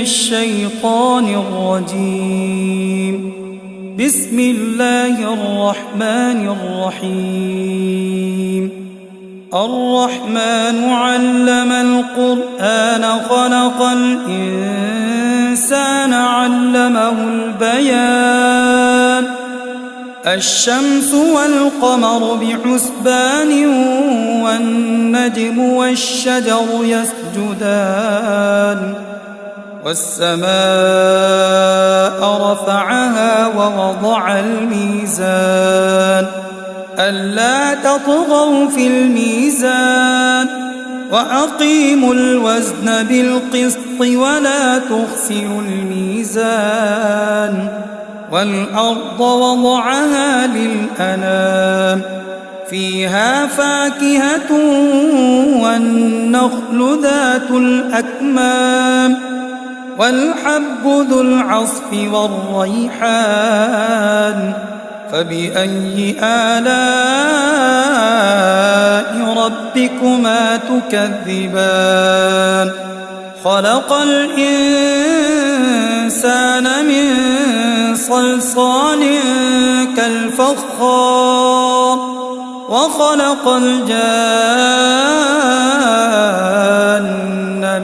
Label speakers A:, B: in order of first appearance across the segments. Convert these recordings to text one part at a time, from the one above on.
A: الشيطان الرجيم. بسم الله الرحمن الرحيم. الرحمن علم القرآن خلق الإنسان علمه البيان. الشمس والقمر بحسبان والنجم والشجر يسجدان والسماء رفعها ووضع الميزان ألا تطغوا في الميزان وأقيموا الوزن بالقسط ولا تخسروا الميزان والأرض وضعها للأنام فيها فاكهة والنخل ذات الأكمام والحب ذو العصف والريحان فبأي آلاء ربكما تكذبان خلق الإنسان من صلصال كالفخار وخلق الجان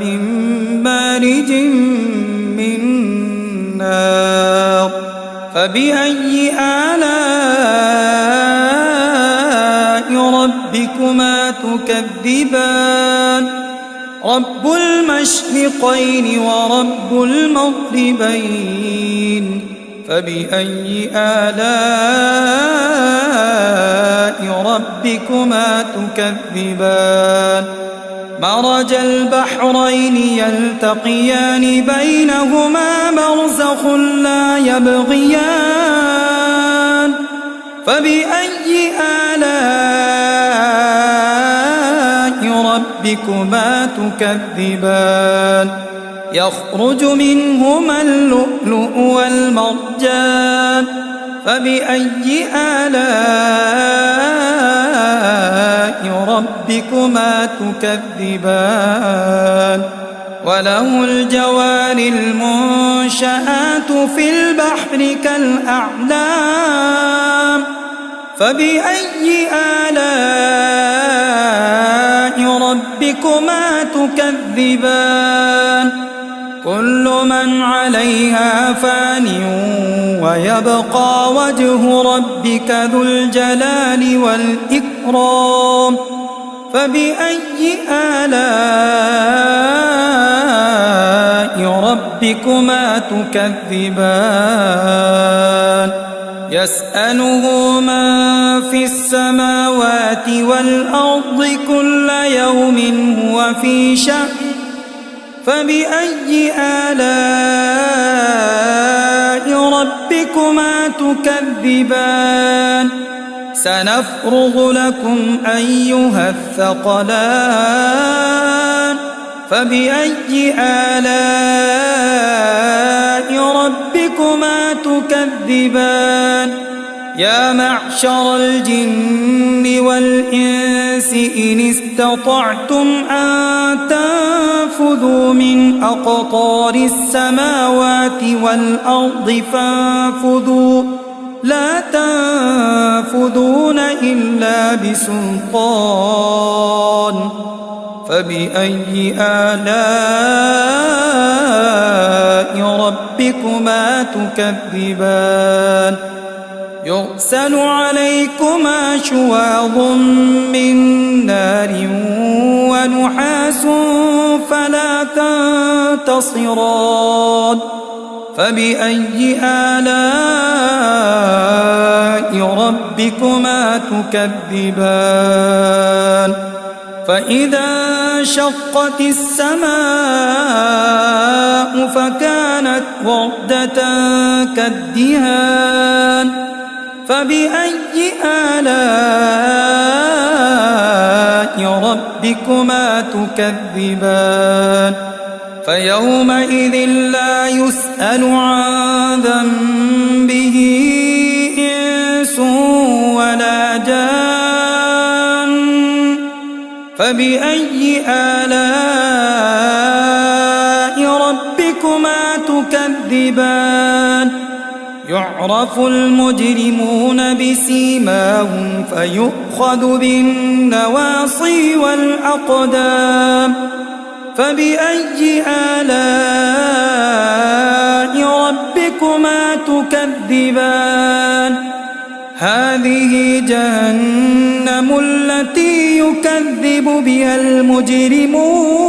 A: من مارج من نار فبأي آلاء ربكما تكذبان رب المشرقين ورب المغربين فبأي آلاء ربكما تكذبان مرج البحرين يلتقيان بينهما برزخ لا يبغيان فبأي آلاء ربكما تكذبان يخرج منهما اللؤلؤ والمرجان فبأي آلاء ربكما تكذبان وله الجوار المنشآت في البحر كالأعلام فبأي آلاء ربكما تكذبان كل من عليها فان ويبقى وجه ربك ذو الجلال والإكرام فبأي آلاء ربكما تكذبان يسأله من في السماوات والأرض كل يوم هو في شأن فبأي آلاء ربكما تكذبان سنفرغ لكم أيها الثقلان فبأي آلاء ربكما تكذبان يا معشر الجن والإنس إن استطعتم أن تنفذوا من أقطار السماوات والأرض فانفذوا لا تنفذون إلا بسلطان فبأي آلاء ربكما تكذبان يرسل عليكما شواظ من نار ونحاس فلا تنتصران فبأي آلاء ربكما تكذبان فإذا انشقت السماء فكانت وردة كالدهان فبأي آلاء ربكما تكذبان فيومئذ لا يسأل عن ذنبه إنس ولا جان فبأي آلاء ربكما ربكما تكذبان يعرف المجرمون بسيماهم فيؤخذ بالنواصي والأقدام فبأي آلاء ربكما تكذبان هذه جهنم التي يكذب بها المجرمون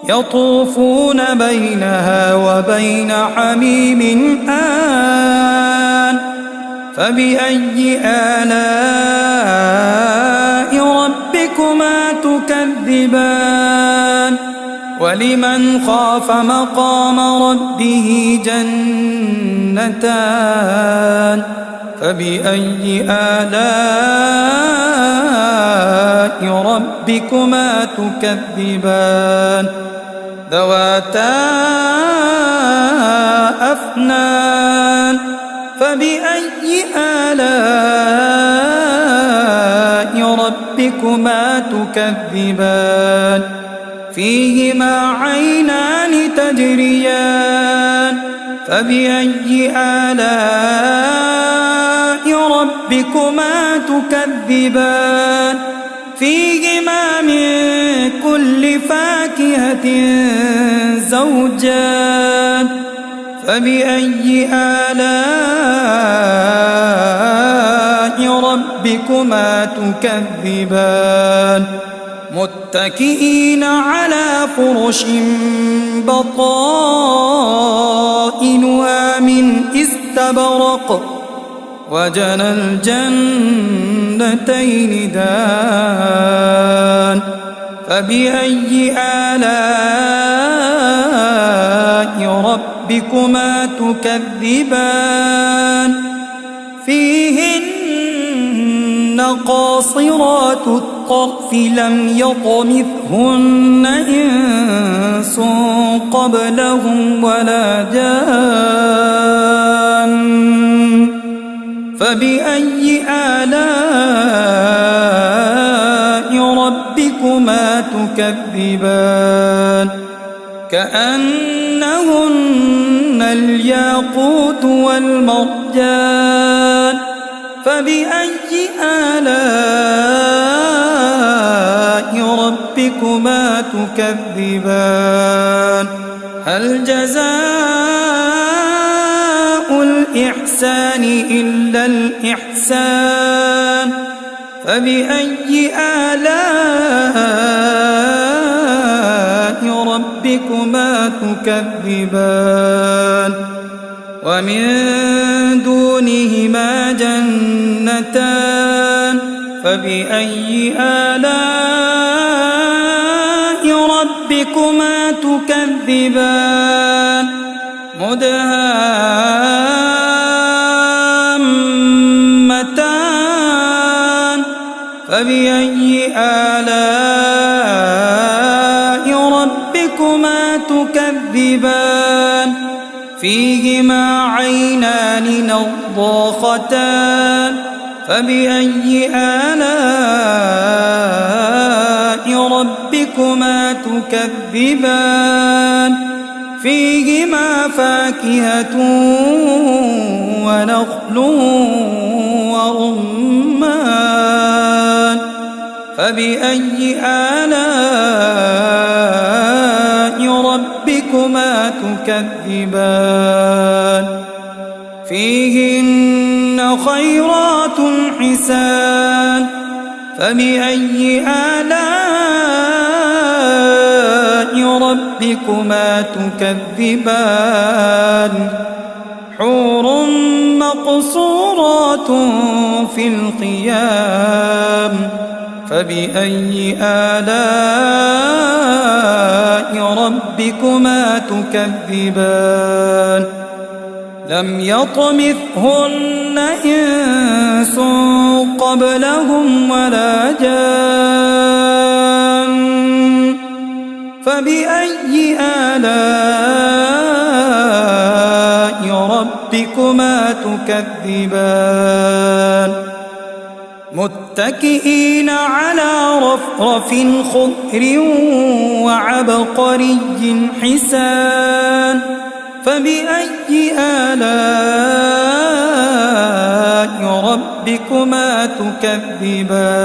A: يطوفون بينها وبين حميم آن فبأي آلاء ربكما تكذبان ولمن خاف مقام ربه جنتان فبأي آلاء ربكما تكذبان ذواتا أفنان فبأي آلاء ربكما تكذبان فيهما عينان تجريان فبأي آلاء ربكما تكذبان فيهما من كل فاكهة زوجان فبأي آلاء ربكما تكذبان متكئين على فرش بطائنها من استبرق وجنى الجنتين دان فبأي آلاء ربكما تكذبان فيهن قاصرات الطرف لم يطمثهن إنس قبلهم ولا جان فبأي آلاء ربكما تكذبان كأنهن الياقوت والمرجان فبأي آلاء ربكما تكذبان هل جزاء الإحسان إلا الإحسان فبأي آلاء ربكما تكذبان ومن دونهما جنتان فبأي آلاء ربكما تكذبان مدهامتان فبأي آلاء ربكما تكذبان فيهما عينان نضاختان فبأي آلاء ربكما تكذبان فيهما فاكهة ونخل ورمان فبأي آلاء ربكما تكذبان فيهن خيرات حسان فبأي آلاء ربكما تكذبان حور مقصورات في الخيام فبأي آلاء ربكما تكذبان لم يطمثهن إنس قبلهم ولا جان فبأي آلاء ربكما تكذبان متكئين على رفرف خضر وعبقري حسان فبأي آلاء ربكما تكذبان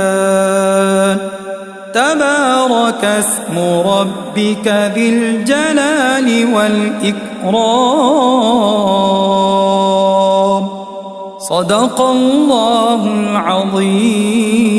A: تبارك اسم ربك ذي الجلال والإكرام صدق الله العظيم.